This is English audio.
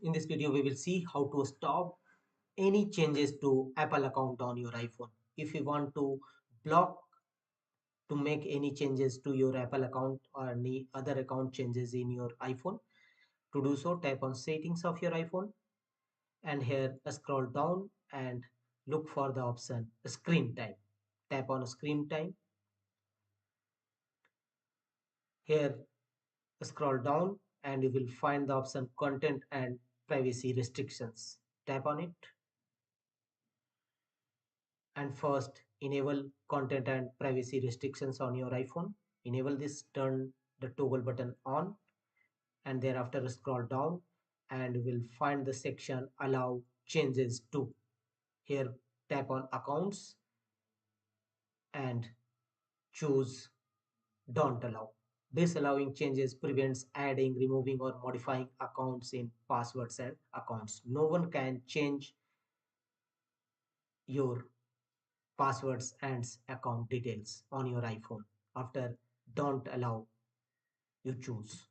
In this video, we will see how to stop any changes to Apple account on your iPhone. If you want to block to make any changes to your Apple account or any other account changes in your iPhone, to do so, tap on settings of your iPhone and here scroll down and look for the option screen time. Tap on screen time. Here scroll down and you will find the option content and privacy restrictions. Tap on it and first enable content and privacy restrictions on your iPhone. Enable this, turn the toggle button on and thereafter scroll down and you will find the section allow changes to. Here tap on accounts and choose don't allow. Disallowing changes prevents adding, removing or modifying accounts in passwords and accounts. No one can change your passwords and account details on your iPhone. After don't allow, you choose.